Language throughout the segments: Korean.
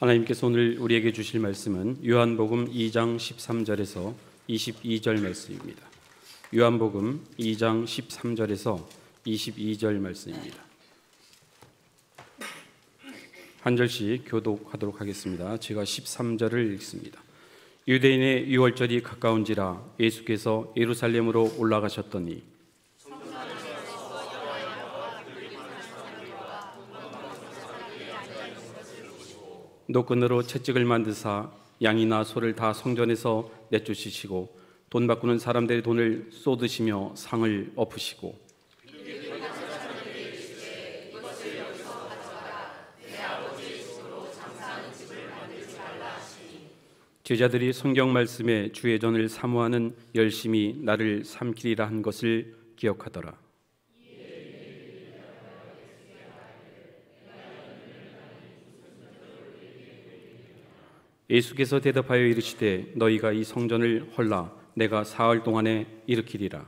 하나님께서 오늘 우리에게 주실 말씀은 요한복음 2장 13절에서 22절 말씀입니다. 요한복음 2장 13절에서 22절 말씀입니다. 한 절씩 교독하도록 하겠습니다. 제가 13절을 읽습니다. 유대인의 유월절이 가까운지라 예수께서 예루살렘으로 올라가셨더니 노끈으로 채찍을 만드사 양이나 소를 다 성전에서 내쫓으시고 돈 바꾸는 사람들의 돈을 쏟으시며 상을 엎으시고 제자들이 성경 말씀에 주의 전을 사모하는 열심히 나를 삼키리라 한 것을 기억하더라. 예수께서 대답하여 이르시되 너희가 이 성전을 헐라 내가 사흘 동안에 일으키리라.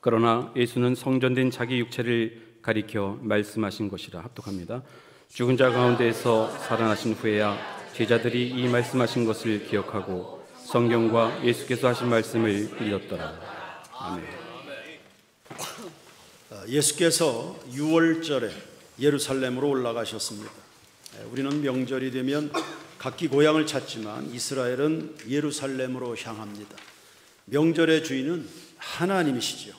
그러나 예수는 성전된 자기 육체를 가리켜 말씀하신 것이라. 합독합니다. 죽은 자 가운데에서 살아나신 후에야 제자들이 이 말씀하신 것을 기억하고 성경과 예수께서 하신 말씀을 믿었더라. 아멘. 예수께서 유월절에 예루살렘으로 올라가셨습니다. 우리는 명절이 되면 각기 고향을 찾지만 이스라엘은 예루살렘으로 향합니다. 명절의 주인은 하나님이시죠.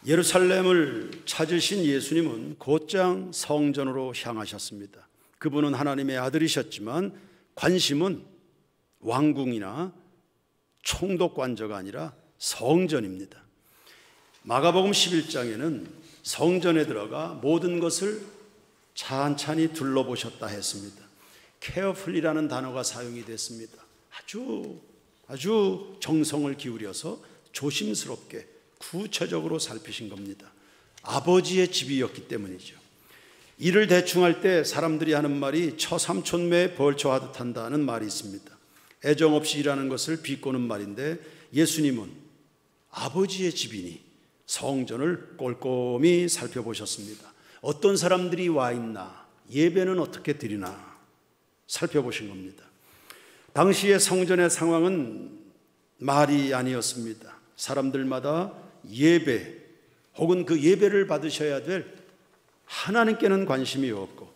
예루살렘을 찾으신 예수님은 곧장 성전으로 향하셨습니다. 그분은 하나님의 아들이셨지만 관심은 왕궁이나 총독관저가 아니라 성전입니다. 마가복음 11장에는 성전에 들어가 모든 것을 찬찬히 둘러보셨다 했습니다. carefully라는 단어가 사용이 됐습니다. 아주 정성을 기울여서 조심스럽게 구체적으로 살피신 겁니다. 아버지의 집이었기 때문이죠. 일을 대충 할 때 사람들이 하는 말이 처삼촌매에 벌초하듯 한다는 말이 있습니다. 애정 없이 일하는 것을 비꼬는 말인데 예수님은 아버지의 집이니 성전을 꼼꼼히 살펴보셨습니다. 어떤 사람들이 와 있나, 예배는 어떻게 드리나 살펴보신 겁니다. 당시의 성전의 상황은 말이 아니었습니다. 사람들마다 예배 혹은 그 예배를 받으셔야 될 하나님께는 관심이 없고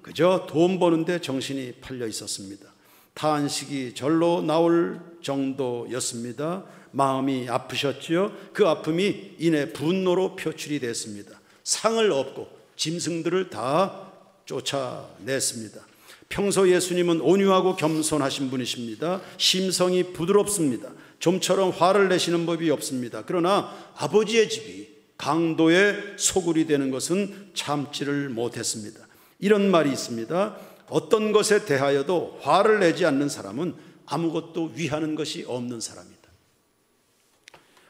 그저 돈 버는데 정신이 팔려 있었습니다. 탄식이 절로 나올 정도였습니다. 마음이 아프셨지요. 그 아픔이 이내 분노로 표출이 됐습니다. 상을 엎고 짐승들을 다 쫓아냈습니다. 평소 예수님은 온유하고 겸손하신 분이십니다. 심성이 부드럽습니다. 좀처럼 화를 내시는 법이 없습니다. 그러나 아버지의 집이 강도의 소굴이 되는 것은 참지를 못했습니다. 이런 말이 있습니다. 어떤 것에 대하여도 화를 내지 않는 사람은 아무것도 위하는 것이 없는 사람이다.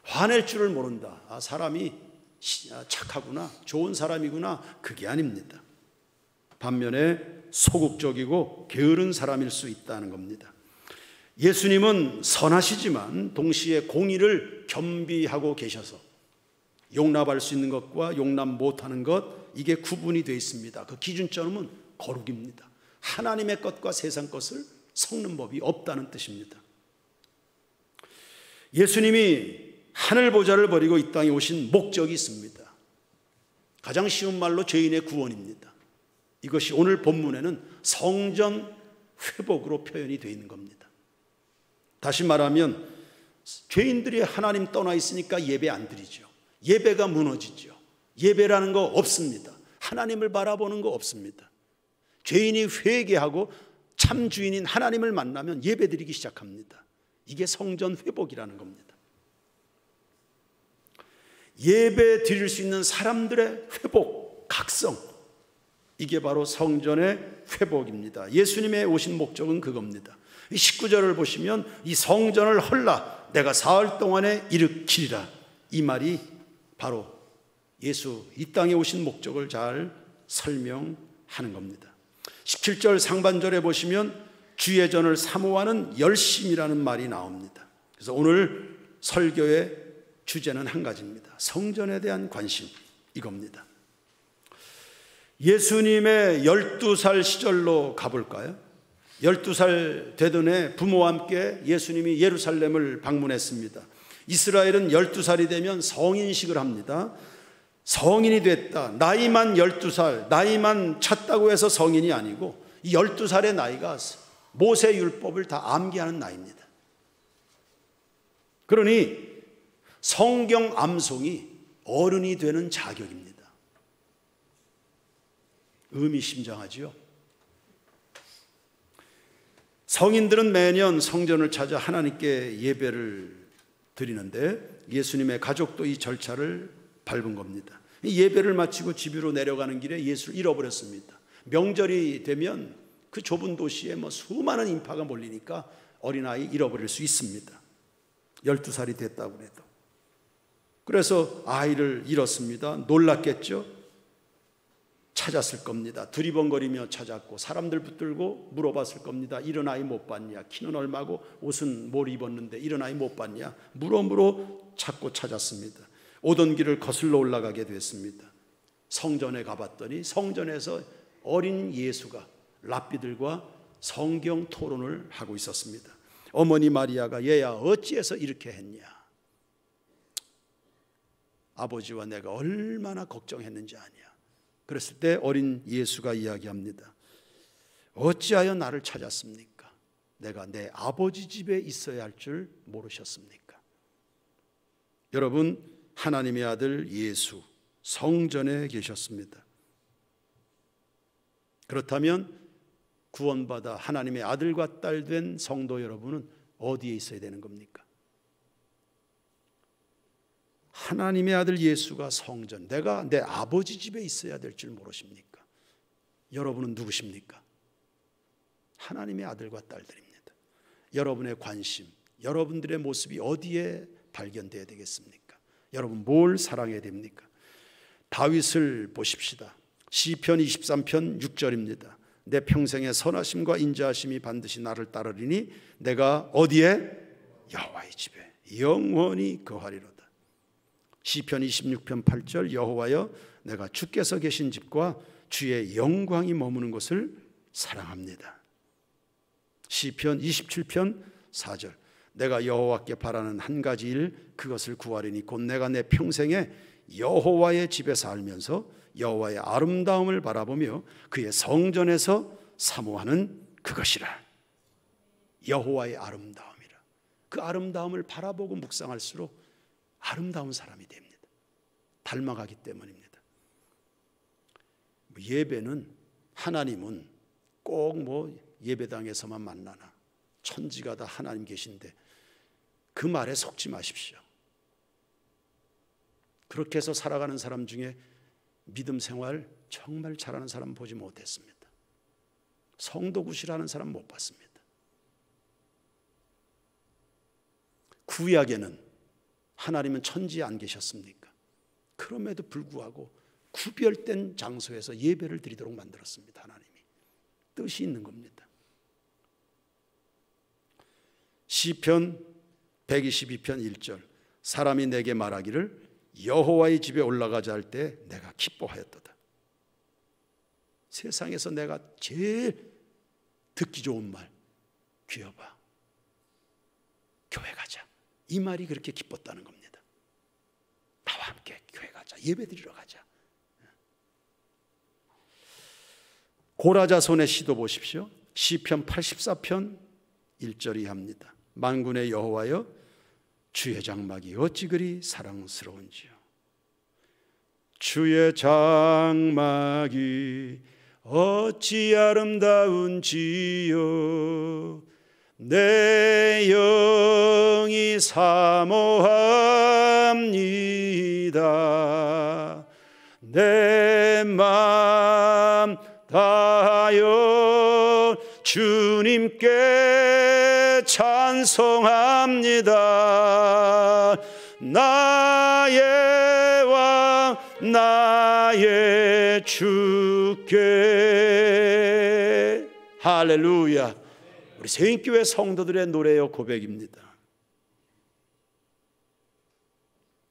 화낼 줄을 모른다. 사람이 착하구나, 좋은 사람이구나, 그게 아닙니다. 반면에 소극적이고 게으른 사람일 수 있다는 겁니다. 예수님은 선하시지만 동시에 공의를 겸비하고 계셔서 용납할 수 있는 것과 용납 못하는 것, 이게 구분이 되어 있습니다. 그 기준점은 거룩입니다. 하나님의 것과 세상 것을 섞는 법이 없다는 뜻입니다. 예수님이 하늘 보좌를 버리고 이 땅에 오신 목적이 있습니다. 가장 쉬운 말로 죄인의 구원입니다. 이것이 오늘 본문에는 성전 회복으로 표현이 되어 있는 겁니다. 다시 말하면 죄인들이 하나님 떠나 있으니까 예배 안 드리죠. 예배가 무너지죠. 예배라는 거 없습니다. 하나님을 바라보는 거 없습니다. 죄인이 회개하고 참 주인인 하나님을 만나면 예배 드리기 시작합니다. 이게 성전 회복이라는 겁니다. 예배 드릴 수 있는 사람들의 회복, 각성, 이게 바로 성전의 회복입니다. 예수님의 오신 목적은 그겁니다. 19절을 보시면 이 성전을 헐라 내가 사흘 동안에 일으키리라, 이 말이 바로 예수 이 땅에 오신 목적을 잘 설명하는 겁니다. 17절 상반절에 보시면 주의 전을 사모하는 열심이라는 말이 나옵니다. 그래서 오늘 설교의 주제는 한 가지입니다. 성전에 대한 관심, 이겁니다. 예수님의 12살 시절로 가볼까요? 12살 되던 해 부모와 함께 예수님이 예루살렘을 방문했습니다. 이스라엘은 12살이 되면 성인식을 합니다. 성인이 됐다, 나이만 12살, 나이만 찼다고 해서 성인이 아니고 이 12살의 나이가 모세 율법을 다 암기하는 나이입니다. 그러니 성경 암송이 어른이 되는 자격입니다. 의미심장하지요. 성인들은 매년 성전을 찾아 하나님께 예배를 드리는데 예수님의 가족도 이 절차를 밟은 겁니다. 예배를 마치고 집으로 내려가는 길에 예수를 잃어버렸습니다. 명절이 되면 그 좁은 도시에 수많은 인파가 몰리니까 어린아이 잃어버릴 수 있습니다. 12살이 됐다고 해도. 그래서 아이를 잃었습니다. 놀랐겠죠? 찾았을 겁니다. 두리번거리며 찾았고 사람들 붙들고 물어봤을 겁니다. 이런 아이 못 봤냐? 키는 얼마고 옷은 뭘 입었는데 이런 아이 못 봤냐? 물어 찾고 찾았습니다. 오던 길을 거슬러 올라가게 됐습니다. 성전에 가봤더니 성전에서 어린 예수가 랍비들과 성경 토론을 하고 있었습니다. 어머니 마리아가 얘야 어찌해서 이렇게 했냐? 아버지와 내가 얼마나 걱정했는지 아냐? 그랬을 때 어린 예수가 이야기합니다. 어찌하여 나를 찾았습니까? 내가 내 아버지 집에 있어야 할 줄 모르셨습니까? 여러분, 하나님의 아들 예수 성전에 계셨습니다. 그렇다면 구원받아 하나님의 아들과 딸 된 성도 여러분은 어디에 있어야 되는 겁니까? 하나님의 아들 예수가 성전, 내가 내 아버지 집에 있어야 될 줄 모르십니까? 여러분은 누구십니까? 하나님의 아들과 딸들입니다. 여러분의 관심, 여러분들의 모습이 어디에 발견되어야 되겠습니까? 여러분 뭘 사랑해야 됩니까? 다윗을 보십시다. 시편 23편 6절입니다. 내 평생의 선하심과 인자하심이 반드시 나를 따르리니 내가 어디에? 여호와의 집에 영원히 거하리로다. 시편 26편 8절 여호와여 내가 주께서 계신 집과 주의 영광이 머무는 곳을 사랑합니다. 시편 27편 4절 내가 여호와께 바라는 한 가지 일 그것을 구하리니 곧 내가 내 평생에 여호와의 집에서 살면서 여호와의 아름다움을 바라보며 그의 성전에서 사모하는 그것이라. 여호와의 아름다움이라. 그 아름다움을 바라보고 묵상할수록 아름다운 사람이 됩니다. 닮아가기 때문입니다. 예배는 하나님은 꼭 예배당에서만 만나나 천지가 다 하나님 계신데 그 말에 속지 마십시오. 그렇게 해서 살아가는 사람 중에 믿음 생활 정말 잘하는 사람 보지 못했습니다. 성도 구실하는 사람 못 봤습니다. 구약에는 하나님은 천지에 안 계셨습니까? 그럼에도 불구하고 구별된 장소에서 예배를 드리도록 만들었습니다. 하나님이 뜻이 있는 겁니다. 시편 122편 1절 사람이 내게 말하기를 여호와의 집에 올라가자 할 때 내가 기뻐하였도다. 세상에서 내가 제일 듣기 좋은 말, 귀여봐, 교회 가자, 이 말이 그렇게 기뻤다는 겁니다. 나와 함께 교회 가자, 예배 드리러 가자. 고라자손의 시도 보십시오. 시편 84편 1절이 합니다. 만군의 여호와여 주의 장막이 어찌 그리 사랑스러운지요. 주의 장막이 어찌 아름다운지요. 내 영이 사모합니다. 내 맘 다하여 주님께 찬송합니다. 나의 왕 나의 주께. 할렐루야. 우리 세인교회 성도들의 노래요 고백입니다.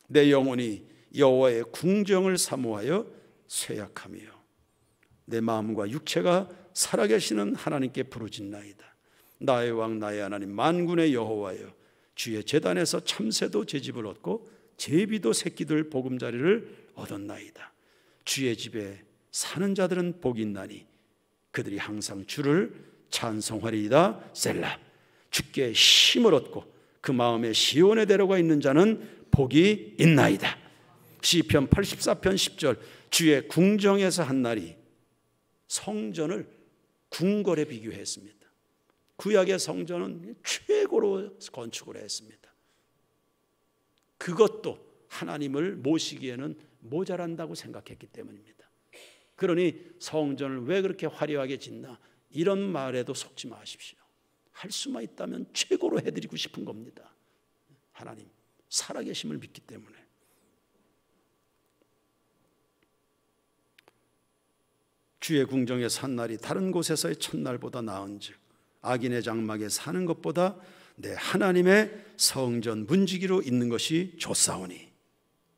내 영혼이 여호와의 궁정을 사모하여 쇠약하며 내 마음과 육체가 살아계시는 하나님께 부르짖나이다. 나의 왕 나의 하나님 만군의 여호와여, 주의 제단에서 참새도 제집을 얻고 제비도 새끼들 보금자리를 얻었나이다. 주의 집에 사는 자들은 복이 있나니 그들이 항상 주를 찬송하리이다. 셀라. 주께 힘을 얻고 그 마음에 시온에 데려가 있는 자는 복이 있나이다. 시편 84편 10절. 주의 궁정에서 한 날이 성전을 궁궐에 비교했습니다. 구약의 성전은 최고로 건축을 했습니다. 그것도 하나님을 모시기에는 모자란다고 생각했기 때문입니다. 그러니 성전을 왜 그렇게 화려하게 짓나, 이런 말에도 속지 마십시오. 할 수만 있다면 최고로 해드리고 싶은 겁니다. 하나님 살아계심을 믿기 때문에. 주의 궁정에 산 날이 다른 곳에서의 첫날보다 나은즉 악인의 장막에 사는 것보다 내 하나님의 성전 문지기로 있는 것이 좋사오니.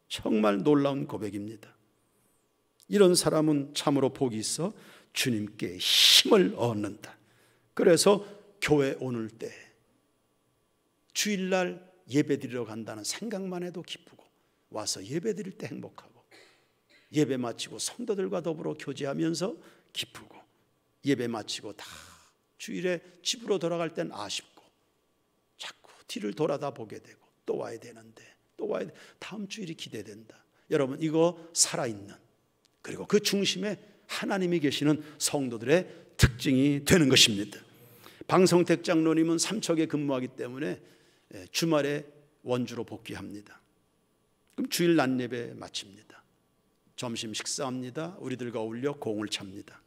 정말 놀라운 고백입니다. 이런 사람은 참으로 복이 있어 주님께 힘을 얻는다. 그래서 교회 오늘 때 주일날 예배드리러 간다는 생각만 해도 기쁘고, 와서 예배드릴 때 행복하고, 예배 마치고 성도들과 더불어 교제하면서 기쁘고, 예배 마치고 다 주일에 집으로 돌아갈 땐 아쉽고, 자꾸 뒤를 돌아다 보게 되고, 또 와야 되는데 또 와야 돼. 다음 주일이 기대된다. 여러분, 이거 살아있는, 그리고 그 중심에 하나님이 계시는 성도들의 특징이 되는 것입니다. 방성택 장로님은 삼척에 근무하기 때문에 주말에 원주로 복귀합니다. 그럼 주일 낮 예배 마칩니다. 점심 식사합니다. 우리들과 어울려 공을 찹니다.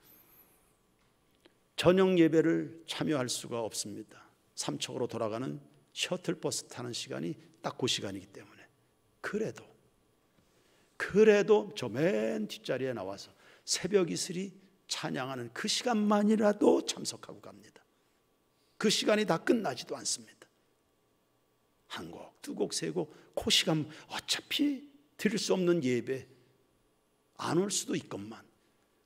저녁 예배를 참여할 수가 없습니다. 삼척으로 돌아가는 셔틀버스 타는 시간이 딱 그 시간이기 때문에. 그래도 저 맨 뒷자리에 나와서 새벽 이슬이 찬양하는 그 시간만이라도 참석하고 갑니다. 그 시간이 다 끝나지도 않습니다. 한 곡, 두 곡, 세 곡, 그 시간 어차피 드릴 수 없는 예배 안 올 수도 있건만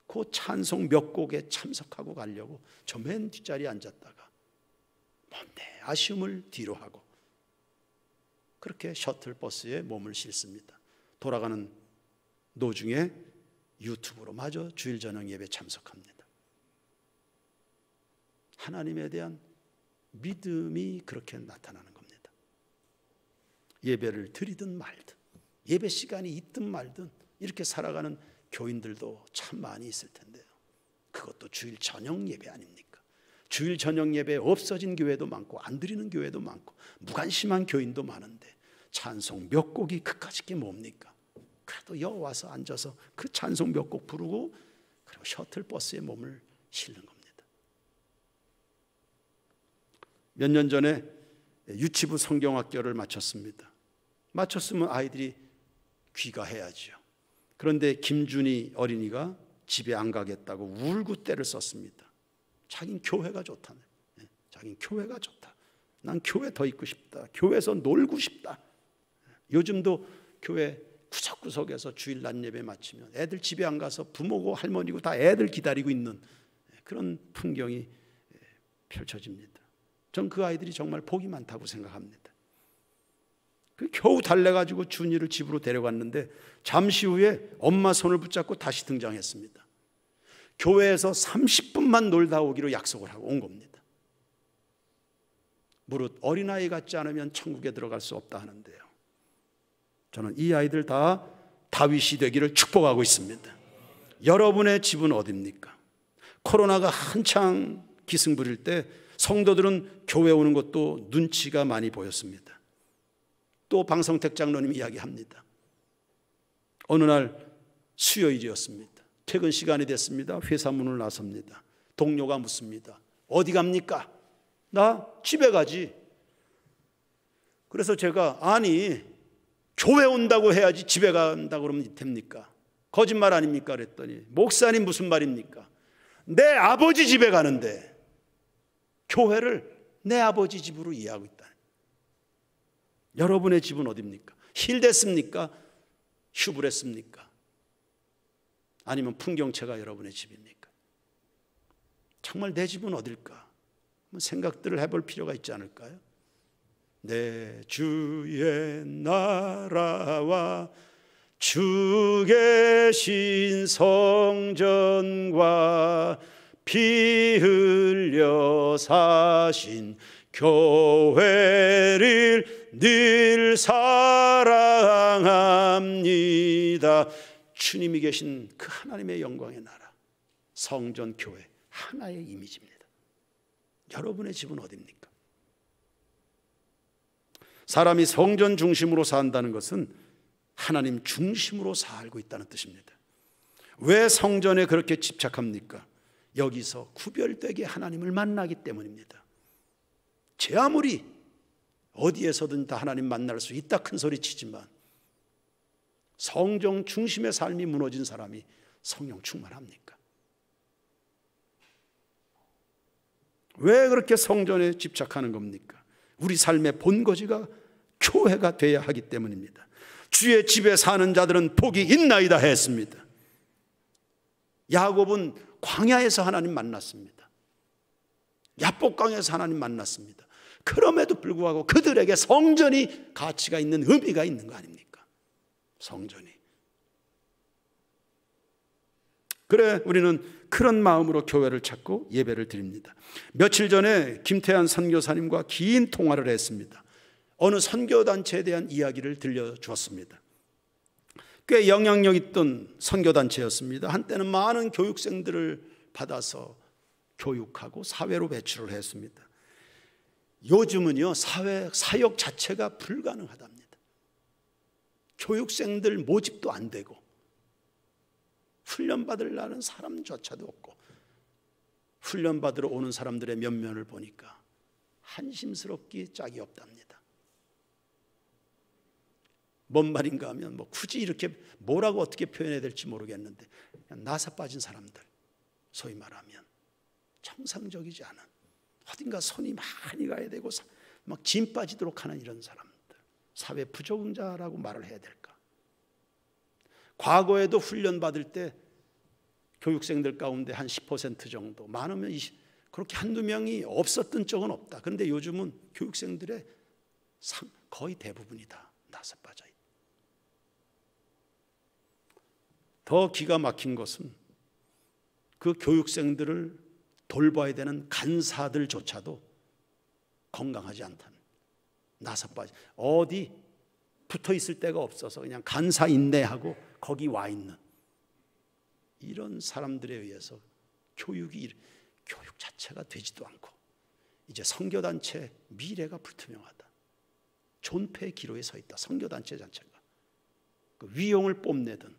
그 찬송 몇 곡에 참석하고 가려고 저 맨 뒷자리에 앉았다가 뭔데 아쉬움을 뒤로 하고 그렇게 셔틀버스에 몸을 싣습니다. 돌아가는 도중에 유튜브로 마저 주일 저녁 예배 참석합니다. 하나님에 대한 믿음이 그렇게 나타나는 겁니다. 예배를 드리든 말든, 예배 시간이 있든 말든 이렇게 살아가는 교인들도 참 많이 있을 텐데요. 그것도 주일 저녁 예배 아닙니까? 주일 저녁 예배 없어진 교회도 많고 안 드리는 교회도 많고 무관심한 교인도 많은데 찬송 몇 곡이 그까짓 게 뭡니까? 그래도 여기 와서 앉아서 그 찬송 몇 곡 부르고 그리고 셔틀버스에 몸을 실는 겁니다. 몇 년 전에 유치부 성경학교를 마쳤습니다. 마쳤으면 아이들이 귀가해야죠. 그런데 김준희 어린이가 집에 안 가겠다고 울고 떼를 썼습니다. 자긴 교회가 좋다네. 자긴 교회가 좋다. 난 교회 더 있고 싶다. 교회에서 놀고 싶다. 요즘도 교회 구석구석에서 주일 낮 예배 마치면 애들 집에 안 가서 부모고 할머니고 다 애들 기다리고 있는 그런 풍경이 펼쳐집니다. 전 그 아이들이 정말 복이 많다고 생각합니다. 겨우 달래가지고 준이를 집으로 데려갔는데 잠시 후에 엄마 손을 붙잡고 다시 등장했습니다. 교회에서 30분만 놀다 오기로 약속을 하고 온 겁니다. 무릇 어린아이 같지 않으면 천국에 들어갈 수 없다 하는데요. 저는 이 아이들 다 다윗이 되기를 축복하고 있습니다. 여러분의 집은 어디입니까? 코로나가 한창 기승 부릴 때 성도들은 교회 오는 것도 눈치가 많이 보였습니다. 또 방성택 장로님 이야기합니다. 어느 날 수요일이었습니다. 퇴근 시간이 됐습니다. 회사 문을 나섭니다. 동료가 묻습니다. 어디 갑니까? 나 집에 가지. 그래서 제가 아니 교회 온다고 해야지 집에 간다고 그러면 됩니까? 거짓말 아닙니까? 그랬더니 목사님 무슨 말입니까? 내 아버지 집에 가는데 교회를 내 아버지 집으로 이해하고 있다. 여러분의 집은 어디입니까? 힐됐습니까? 휴브랬습니까? 아니면 풍경채가 여러분의 집입니까? 정말 내 집은 어딜까? 생각들을 해볼 필요가 있지 않을까요? 내 주의 나라와 주 계신 성전과 피 흘려 사신 교회를 늘 사랑합니다. 주님이 계신 그 하나님의 영광의 나라, 성전, 교회, 하나의 이미지입니다. 여러분의 집은 어디입니까? 사람이 성전 중심으로 산다는 것은 하나님 중심으로 살고 있다는 뜻입니다. 왜 성전에 그렇게 집착합니까? 여기서 구별되게 하나님을 만나기 때문입니다. 제 아무리 어디에서든 다 하나님 만날 수 있다 큰 소리 치지만 성전 중심의 삶이 무너진 사람이 성령 충만합니까? 왜 그렇게 성전에 집착하는 겁니까? 우리 삶의 본거지가 교회가 돼야 하기 때문입니다. 주의 집에 사는 자들은 복이 있나이다 했습니다. 야곱은 광야에서 하나님 만났습니다. 야복강에서 하나님 만났습니다. 그럼에도 불구하고 그들에게 성전이 가치가 있는, 의미가 있는 거 아닙니까? 성전이. 그래, 우리는 그런 마음으로 교회를 찾고 예배를 드립니다. 며칠 전에 김태한 선교사님과 긴 통화를 했습니다. 어느 선교단체에 대한 이야기를 들려주었습니다. 꽤 영향력 있던 선교단체였습니다. 한때는 많은 교육생들을 받아서 교육하고 사회로 배출을 했습니다. 요즘은요, 사역 자체가 불가능하답니다. 교육생들 모집도 안 되고 훈련받으려는 사람조차도 없고, 훈련받으러 오는 사람들의 면면을 보니까 한심스럽기 짝이 없답니다. 뭔 말인가 하면 굳이 이렇게 뭐라고 어떻게 표현해야 될지 모르겠는데, 그냥 나사 빠진 사람들, 소위 말하면 정상적이지 않은, 어딘가 손이 많이 가야 되고 막 진 빠지도록 하는 이런 사람들, 사회 부적응자라고 말을 해야 될까? 과거에도 훈련받을 때 교육생들 가운데 한 10% 정도, 많으면 20, 그렇게 한두 명이 없었던 적은 없다. 그런데 요즘은 교육생들의 거의 대부분이 다 나서 빠져 있다. 더 기가 막힌 것은 그 교육생들을 돌봐야 되는 간사들조차도 건강하지 않다는, 나서 빠져, 어디 붙어 있을 데가 없어서 그냥 간사 인내하고 거기 와 있는 이런 사람들에 의해서 교육 자체가 되지도 않고, 이제 선교단체 미래가 불투명하다, 존폐의 기로에 서 있다. 선교단체 자체가 그 위용을 뽐내던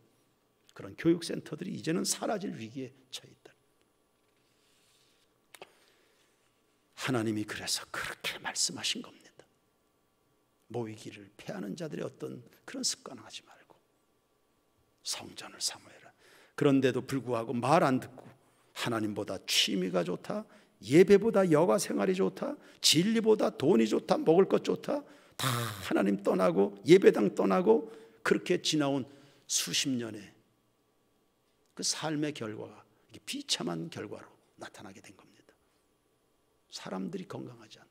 그런 교육센터들이 이제는 사라질 위기에 처해 있다. 하나님이 그래서 그렇게 말씀하신 겁니다. 모이기를 패하는 자들의 어떤 그런 습관을 하지 말고 성전을 사모해라. 그런데도 불구하고 말 안 듣고 하나님보다 취미가 좋다, 예배보다 여가 생활이 좋다, 진리보다 돈이 좋다, 먹을 것 좋다, 다 하나님 떠나고 예배당 떠나고 그렇게 지나온 수십 년의 그 삶의 결과가 비참한 결과로 나타나게 된 겁니다. 사람들이 건강하지 않다.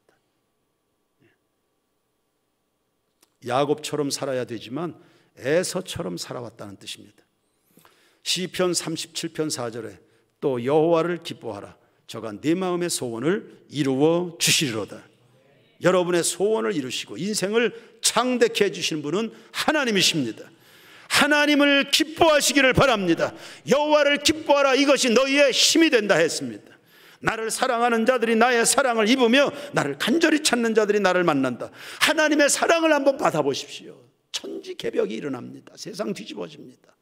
야곱처럼 살아야 되지만 에서처럼 살아왔다는 뜻입니다. 시편 37편 4절에 또 여호와를 기뻐하라, 저가 네 마음의 소원을 이루어 주시리로다. 여러분의 소원을 이루시고 인생을 창대케 해주시는 분은 하나님이십니다. 하나님을 기뻐하시기를 바랍니다. 여호와를 기뻐하라, 이것이 너희의 힘이 된다 했습니다. 나를 사랑하는 자들이 나의 사랑을 입으며 나를 간절히 찾는 자들이 나를 만난다. 하나님의 사랑을 한번 받아보십시오. 천지개벽이 일어납니다. 세상 뒤집어집니다.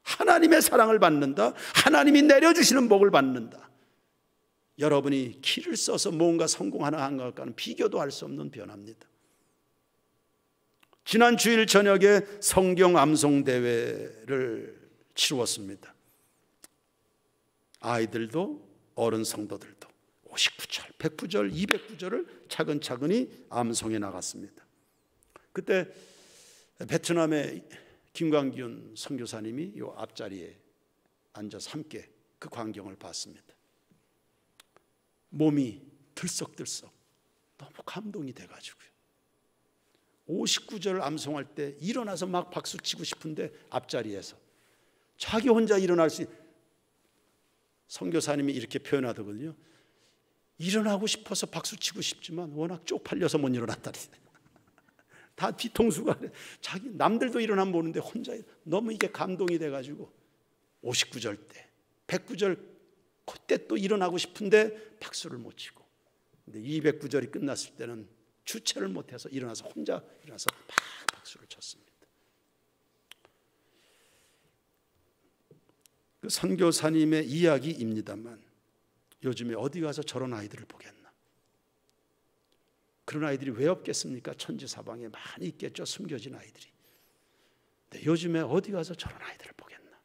하나님의 사랑을 받는다. 하나님이 내려주시는 복을 받는다. 여러분이 키를 써서 뭔가 성공하나 한 것과는 비교도 할 수 없는 변화입니다. 지난 주일 저녁에 성경 암송 대회를 치루었습니다. 아이들도 어른 성도들도 59절, 109절, 209절을 차근차근히 암송해 나갔습니다. 그때 베트남의 김광균 선교사님이 이 앞자리에 앉아서 함께 그 광경을 봤습니다. 몸이 들썩들썩 너무 감동이 돼가지고요. 59절 암송할 때 일어나서 막 박수 치고 싶은데 앞자리에서 자기 혼자 일어날 수 있는, 선교사님이 이렇게 표현하더군요. 일어나고 싶어서 박수 치고 싶지만 워낙 쪽팔려서 못 일어났다니. 다 뒤통수가 자기 남들도 일어나면 보는데 혼자 너무 이게 감동이 돼가지고 59절 때 109절 그때 또 일어나고 싶은데 박수를 못 치고, 근데 209절이 끝났을 때는 주체를 못해서 일어나서 혼자 일어나서 막 박수를 쳤습니다. 그 선교사님의 이야기입니다만 요즘에 어디 가서 저런 아이들을 보겠나? 그런 아이들이 왜 없겠습니까? 천지사방에 많이 있겠죠, 숨겨진 아이들이. 근데 요즘에 어디 가서 저런 아이들을 보겠나?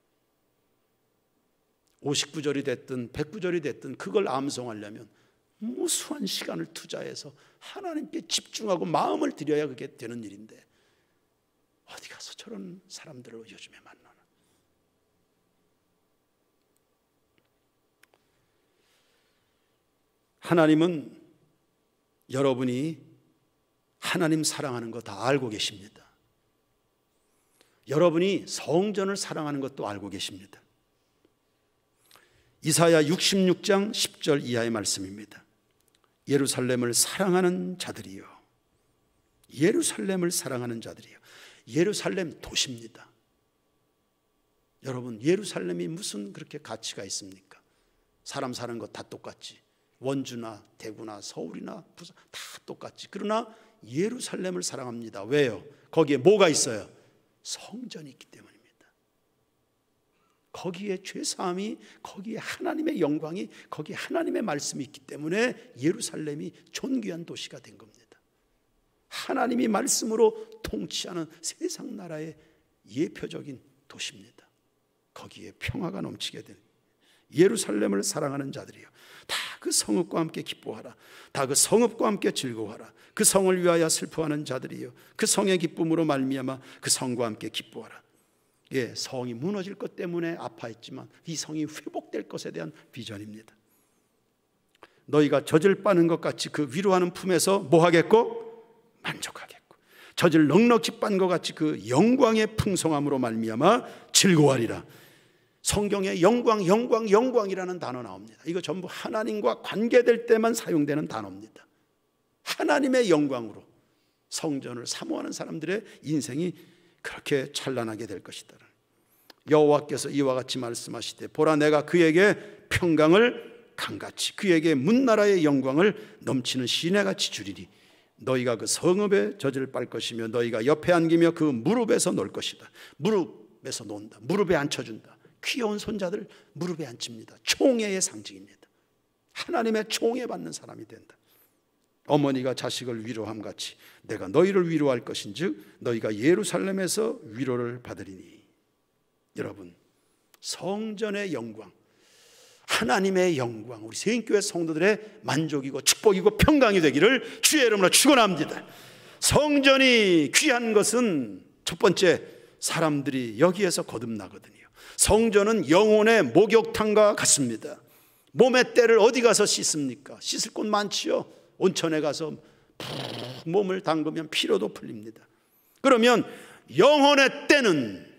59절이 됐든 109절이 됐든 그걸 암송하려면 무수한 시간을 투자해서 하나님께 집중하고 마음을 들여야 그게 되는 일인데 어디 가서 저런 사람들을 요즘에 만나나? 하나님은 여러분이 하나님 사랑하는 거 다 알고 계십니다. 여러분이 성전을 사랑하는 것도 알고 계십니다. 이사야 66장 10절 이하의 말씀입니다. 예루살렘을 사랑하는 자들이요, 예루살렘을 사랑하는 자들이요. 예루살렘 도시입니다. 여러분, 예루살렘이 무슨 그렇게 가치가 있습니까? 사람 사는 것 다 똑같지. 원주나 대구나 서울이나 부산 다 똑같지. 그러나 예루살렘을 사랑합니다. 왜요? 거기에 뭐가 있어요? 성전이 있기 때문입니다. 거기에 죄사함이, 거기에 하나님의 영광이, 거기에 하나님의 말씀이 있기 때문에 예루살렘이 존귀한 도시가 된 겁니다. 하나님이 말씀으로 통치하는 세상 나라의 예표적인 도시입니다. 거기에 평화가 넘치게 된 예루살렘을 사랑하는 자들이요, 다 그 성읍과 함께 기뻐하라. 다 그 성읍과 함께 즐거워하라. 그 성을 위하여 슬퍼하는 자들이요, 그 성의 기쁨으로 말미암아 그 성과 함께 기뻐하라. 예, 성이 무너질 것 때문에 아파했지만 이 성이 회복될 것에 대한 비전입니다. 너희가 젖을 빠는 것 같이 그 위로하는 품에서 뭐 하겠고? 만족하겠고, 젖을 넉넉히 빤 것 같이 그 영광의 풍성함으로 말미암아 즐거워하리라. 성경에 영광, 영광, 영광이라는 단어 나옵니다. 이거 전부 하나님과 관계될 때만 사용되는 단어입니다. 하나님의 영광으로 성전을 사모하는 사람들의 인생이 그렇게 찬란하게 될 것이다. 여호와께서 이와 같이 말씀하시되, 보라, 내가 그에게 평강을 강같이, 그에게 문나라의 영광을 넘치는 시내같이 주리니 너희가 그 성읍에 젖을 빨 것이며 너희가 옆에 안기며 그 무릎에서 놀 것이다. 무릎에서 논다. 무릎에 앉혀준다. 귀여운 손자들 무릎에 앉힙니다. 총애의 상징입니다. 하나님의 총애 받는 사람이 된다. 어머니가 자식을 위로함 같이 내가 너희를 위로할 것인즉 너희가 예루살렘에서 위로를 받으리니. 여러분, 성전의 영광, 하나님의 영광, 우리 세인교회 성도들의 만족이고 축복이고 평강이 되기를 주의 이름으로 축원합니다. 성전이 귀한 것은 첫 번째, 사람들이 여기에서 거듭나거든요. 성전은 영혼의 목욕탕과 같습니다. 몸의 때를 어디 가서 씻습니까? 씻을 곳 많지요. 온천에 가서 푹 몸을 담그면 피로도 풀립니다. 그러면 영혼의 때는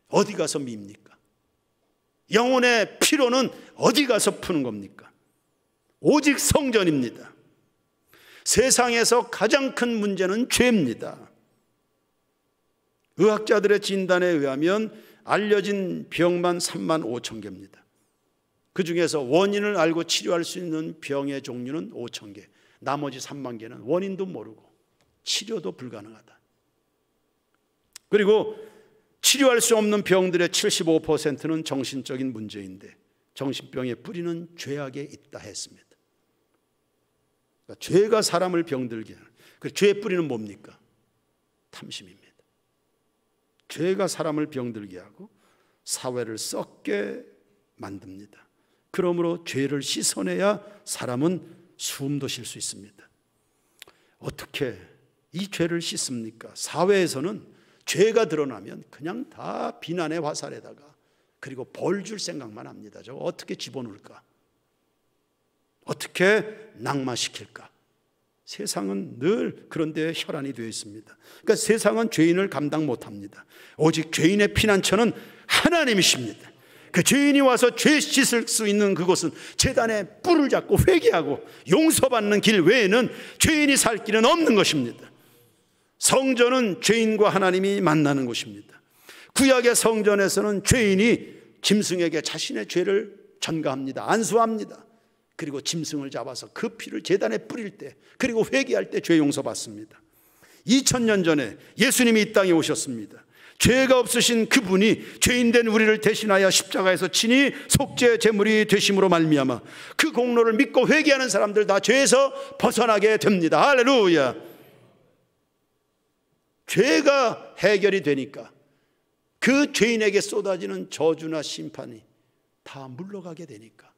어디 가서 밉니까? 영혼의 피로는 어디 가서 푸는 겁니까? 오직 성전입니다. 세상에서 가장 큰 문제는 죄입니다. 의학자들의 진단에 의하면 알려진 병만 3만 5천 개입니다. 그 중에서 원인을 알고 치료할 수 있는 병의 종류는 5천 개, 나머지 3만 개는 원인도 모르고 치료도 불가능하다. 그리고 치료할 수 없는 병들의 75%는 정신적인 문제인데 정신병의 뿌리는 죄악에 있다 했습니다. 그러니까 죄가 사람을 병들게 하는, 그 죄의 뿌리는 뭡니까? 탐심입니다. 죄가 사람을 병들게 하고 사회를 썩게 만듭니다. 그러므로 죄를 씻어내야 사람은 숨도 쉴 수 있습니다. 어떻게 이 죄를 씻습니까? 사회에서는 죄가 드러나면 그냥 다 비난의 화살에다가 그리고 벌 줄 생각만 합니다. 저거 어떻게 집어넣을까? 어떻게 낙마시킬까? 세상은 늘 그런 데 혈안이 되어 있습니다. 그러니까 세상은 죄인을 감당 못합니다. 오직 죄인의 피난처는 하나님이십니다. 그 죄인이 와서 죄 씻을 수 있는 그곳은 제단에 뿔을 잡고 회개하고 용서받는 길 외에는 죄인이 살 길은 없는 것입니다. 성전은 죄인과 하나님이 만나는 곳입니다. 구약의 성전에서는 죄인이 짐승에게 자신의 죄를 전가합니다. 안수합니다. 그리고 짐승을 잡아서 그 피를 제단에 뿌릴 때, 그리고 회개할 때 죄 용서받습니다. 2000년 전에 예수님이 이 땅에 오셨습니다. 죄가 없으신 그분이 죄인된 우리를 대신하여 십자가에서 친히 속죄 제물이 되심으로 말미암아 그 공로를 믿고 회개하는 사람들 다 죄에서 벗어나게 됩니다. 할렐루야. 죄가 해결이 되니까 그 죄인에게 쏟아지는 저주나 심판이 다 물러가게 되니까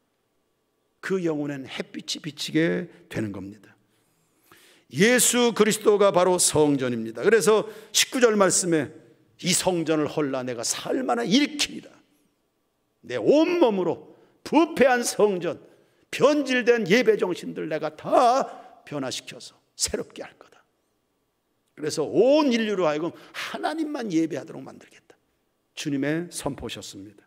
그 영혼엔 햇빛이 비치게 되는 겁니다. 예수 그리스도가 바로 성전입니다. 그래서 19절 말씀에 이 성전을 헐라 내가 살만한 일으키리라. 내 온몸으로 부패한 성전, 변질된 예배 정신들 내가 다 변화시켜서 새롭게 할 거다. 그래서 온 인류로 하여금 하나님만 예배하도록 만들겠다. 주님의 선포셨습니다.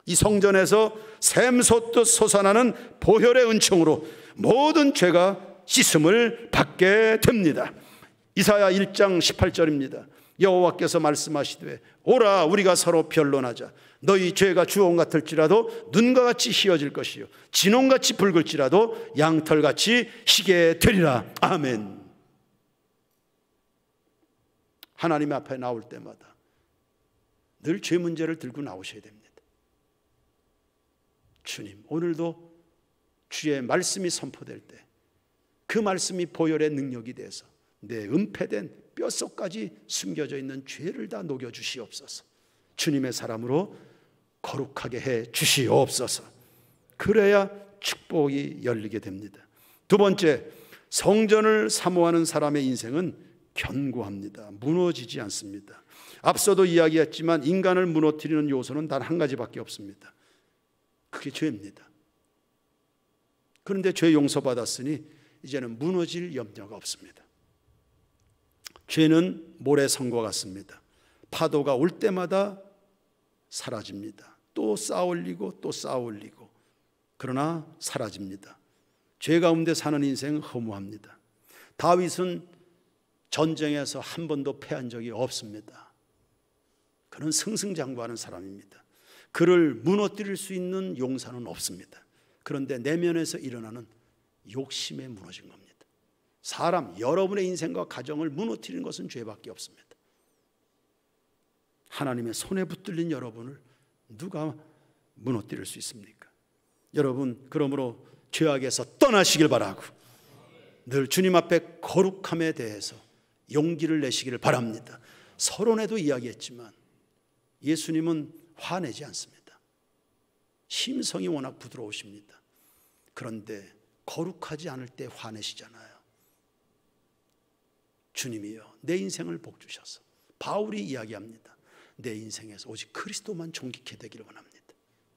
이 성전에서 샘솟듯 솟아나는 보혈의 은총으로 모든 죄가 씻음을 받게 됩니다. 이사야 1장 18절입니다. 여호와께서 말씀하시되 오라 우리가 서로 변론하자. 너희 죄가 주홍 같을지라도 눈과 같이 희어질 것이요 진홍같이 붉을지라도 양털같이 희게 되리라. 아멘. 하나님 앞에 나올 때마다 늘 죄 문제를 들고 나오셔야 됩니다. 주님, 오늘도 주의 말씀이 선포될 때 그 말씀이 보혈의 능력이 돼서 내 은폐된 뼛속까지 숨겨져 있는 죄를 다 녹여주시옵소서. 주님의 사람으로 거룩하게 해 주시옵소서. 그래야 축복이 열리게 됩니다. 두 번째, 성전을 사모하는 사람의 인생은 견고합니다. 무너지지 않습니다. 앞서도 이야기했지만 인간을 무너뜨리는 요소는 단 한 가지밖에 없습니다. 그게 죄입니다. 그런데 죄 용서받았으니 이제는 무너질 염려가 없습니다. 죄는 모래성과 같습니다. 파도가 올 때마다 사라집니다. 또 쌓아올리고 또 쌓아올리고 그러나 사라집니다. 죄 가운데 사는 인생은 허무합니다. 다윗은 전쟁에서 한 번도 패한 적이 없습니다. 그는 승승장구하는 사람입니다. 그를 무너뜨릴 수 있는 용사는 없습니다. 그런데 내면에서 일어나는 욕심에 무너진 겁니다. 사람, 여러분의 인생과 가정을 무너뜨리는 것은 죄밖에 없습니다. 하나님의 손에 붙들린 여러분을 누가 무너뜨릴 수 있습니까? 여러분, 그러므로 죄악에서 떠나시길 바라고 늘 주님 앞에 거룩함에 대해서 용기를 내시기를 바랍니다. 서론에도 이야기했지만 예수님은 화내지 않습니다. 심성이 워낙 부드러우십니다. 그런데 거룩하지 않을 때 화내시잖아요. 주님이요, 내 인생을 복주셔서 바울이 이야기합니다. 내 인생에서 오직 그리스도만 존귀케 되기를 원합니다.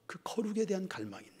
그 거룩에 대한 갈망입니다.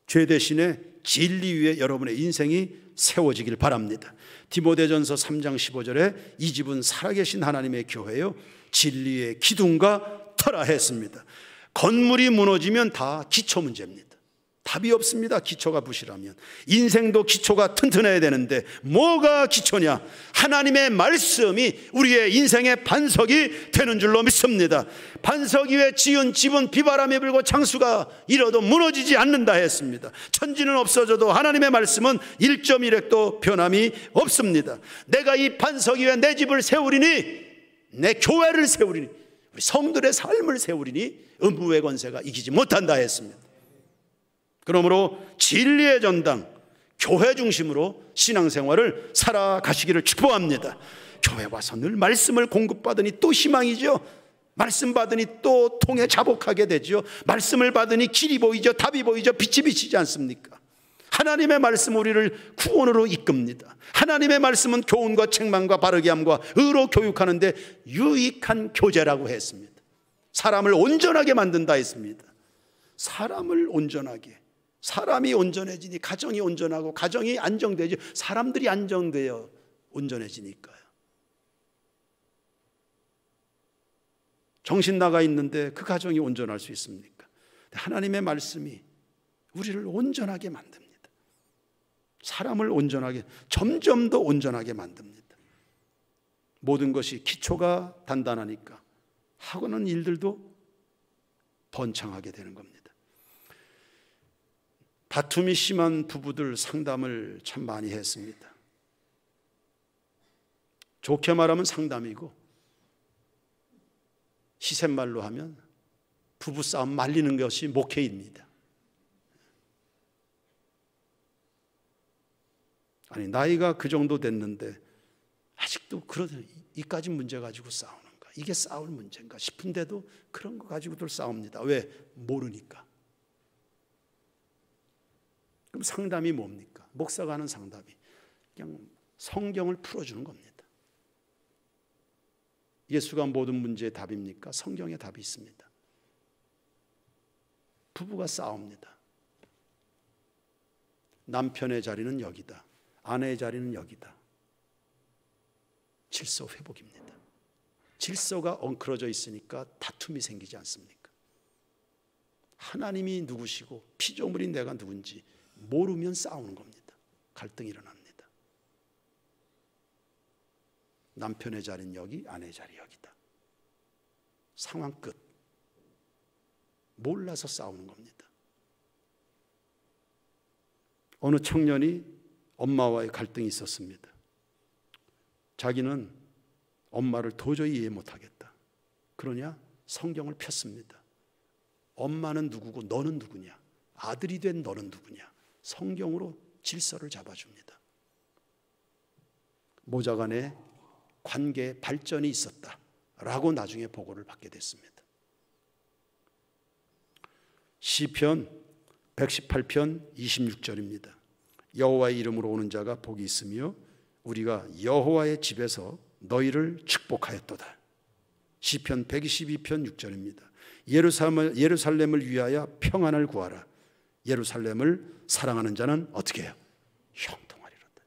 죄 대신에 진리 위에 여러분의 인생이 세워지길 바랍니다. 디모데전서 3장 15절에 이 집은 살아계신 하나님의 교회요 진리의 기둥과 터라 했습니다. 건물이 무너지면 다 기초 문제입니다. 답이 없습니다. 기초가 부실하면. 인생도 기초가 튼튼해야 되는데 뭐가 기초냐? 하나님의 말씀이 우리의 인생의 반석이 되는 줄로 믿습니다. 반석 위에 지은 집은 비바람이 불고 창수가 일어도 무너지지 않는다 했습니다. 천지는 없어져도 하나님의 말씀은 1.1획도 변함이 없습니다. 내가 이 반석 위에 내 집을 세우리니, 내 교회를 세우리니, 우리 성들의 삶을 세우리니 음부의 권세가 이기지 못한다 했습니다. 그러므로 진리의 전당, 교회 중심으로 신앙생활을 살아가시기를 축복합니다. 교회 와서 늘 말씀을 공급받으니 또 희망이죠. 말씀 받으니 또 통에 자복하게 되죠. 말씀을 받으니 길이 보이죠. 답이 보이죠. 빛이 비치지 않습니까? 하나님의 말씀 우리를 구원으로 이끕니다. 하나님의 말씀은 교훈과 책망과 바르게 함과 의로 교육하는 데 유익한 교재라고 했습니다. 사람을 온전하게 만든다 했습니다. 사람을 온전하게, 사람이 온전해지니 가정이 온전하고, 가정이 안정되지 사람들이 안정되어 온전해지니까요. 정신 나가 있는데 그 가정이 온전할 수 있습니까? 하나님의 말씀이 우리를 온전하게 만듭니다. 사람을 온전하게, 점점 더 온전하게 만듭니다. 모든 것이 기초가 단단하니까 하고는 일들도 번창하게 되는 겁니다. 다툼이 심한 부부들 상담을 참 많이 했습니다. 좋게 말하면 상담이고, 시샘말로 하면 부부싸움 말리는 것이 목회입니다. 아니, 나이가 그 정도 됐는데 아직도 그런 이까지 문제 가지고 싸우는가? 이게 싸울 문제인가 싶은데도 그런 거 가지고들 싸웁니다. 왜? 모르니까. 그럼 상담이 뭡니까? 목사가 하는 상담이 그냥 성경을 풀어주는 겁니다. 예수가 모든 문제의 답입니까? 성경에 답이 있습니다. 부부가 싸웁니다. 남편의 자리는 여기다, 아내의 자리는 여기다. 질서 회복입니다. 질서가 엉클어져 있으니까 다툼이 생기지 않습니까? 하나님이 누구시고 피조물인 내가 누군지 모르면 싸우는 겁니다. 갈등이 일어납니다. 남편의 자리는 여기, 아내의 자리 여기다. 상황 끝. 몰라서 싸우는 겁니다. 어느 청년이 엄마와의 갈등이 있었습니다. 자기는 엄마를 도저히 이해 못하겠다. 그러냐? 성경을 폈습니다. 엄마는 누구고 너는 누구냐? 아들이 된 너는 누구냐? 성경으로 질서를 잡아줍니다. 모자간에 관계 발전이 있었다라고 나중에 보고를 받게 됐습니다. 시편 118편 26절입니다. 여호와의 이름으로 오는 자가 복이 있으며 우리가 여호와의 집에서 너희를 축복하였도다. 시편 122편 6절입니다. 예루살렘을 위하여 평안을 구하라. 예루살렘을 사랑하는 자는 어떻게 해요? 형통하리로다.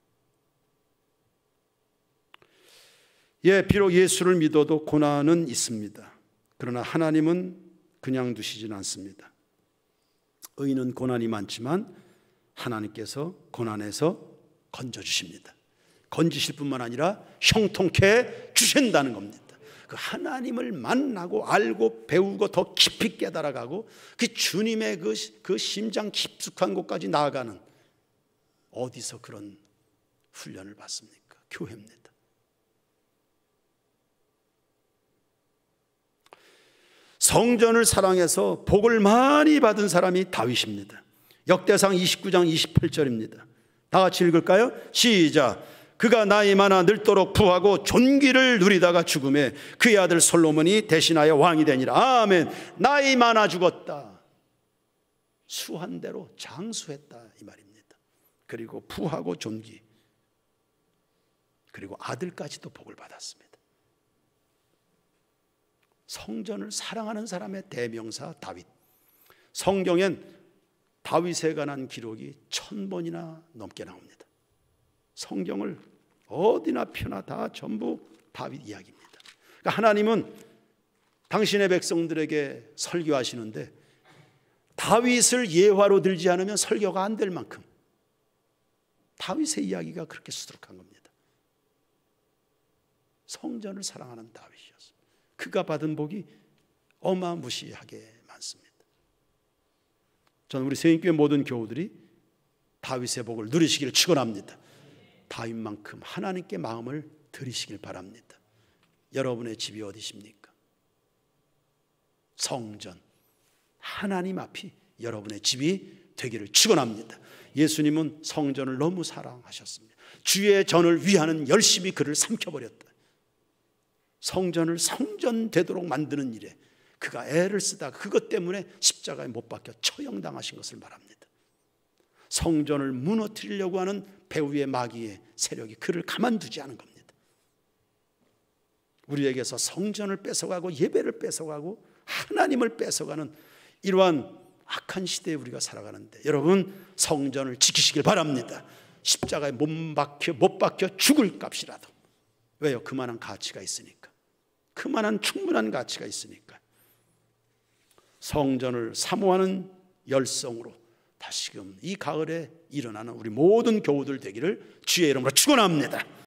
예, 비록 예수를 믿어도 고난은 있습니다. 그러나 하나님은 그냥 두시진 않습니다. 의인은 고난이 많지만 하나님께서 고난에서 건져주십니다. 건지실 뿐만 아니라 형통케 주신다는 겁니다. 그 하나님을 만나고 알고 배우고 더 깊이 깨달아가고 그 주님의 그 심장 깊숙한 곳까지 나아가는, 어디서 그런 훈련을 받습니까? 교회입니다. 성전을 사랑해서 복을 많이 받은 사람이 다윗입니다. 역대상 29장 28절입니다. 다 같이 읽을까요? 시작. 그가 나이 많아 늙도록 부하고 존귀를 누리다가 죽음에 그의 아들 솔로몬이 대신하여 왕이 되니라. 아멘. 나이 많아 죽었다. 수한 대로 장수했다 이 말입니다. 그리고 부하고 존귀, 그리고 아들까지도 복을 받았습니다. 성전을 사랑하는 사람의 대명사 다윗. 성경엔 다윗에 관한 기록이 1000번이나 넘게 나옵니다. 성경을 어디나 펴나 다 전부 다윗 이야기입니다. 그러니까 하나님은 당신의 백성들에게 설교하시는데 다윗을 예화로 들지 않으면 설교가 안 될 만큼 다윗의 이야기가 그렇게 수두룩한 겁니다. 성전을 사랑하는 다윗이었습니다. 그가 받은 복이 어마무시하게 많습니다. 저는 우리 세인교회 모든 교우들이 다윗의 복을 누리시기를 축원합니다. 다윗만큼 하나님께 마음을 드리시길 바랍니다. 여러분의 집이 어디십니까? 성전, 하나님 앞이 여러분의 집이 되기를 축원합니다. 예수님은 성전을 너무 사랑하셨습니다. 주의 전을 위하는 열심히 그를 삼켜버렸다. 성전을 성전 되도록 만드는 일에 그가 애를 쓰다가 그것 때문에 십자가에 못 박혀 처형당하신 것을 말합니다. 성전을 무너뜨리려고 하는 배후의 마귀의 세력이 그를 가만두지 않은 겁니다. 우리에게서 성전을 뺏어가고 예배를 뺏어가고 하나님을 뺏어가는 이러한 악한 시대에 우리가 살아가는데, 여러분 성전을 지키시길 바랍니다. 십자가에 못 박혀 죽을 값이라도. 왜요? 그만한 가치가 있으니까. 그만한 충분한 가치가 있으니까. 성전을 사모하는 열성으로 다시금 이 가을에 일어나는 우리 모든 교우들 되기를 주의 이름으로 축원합니다.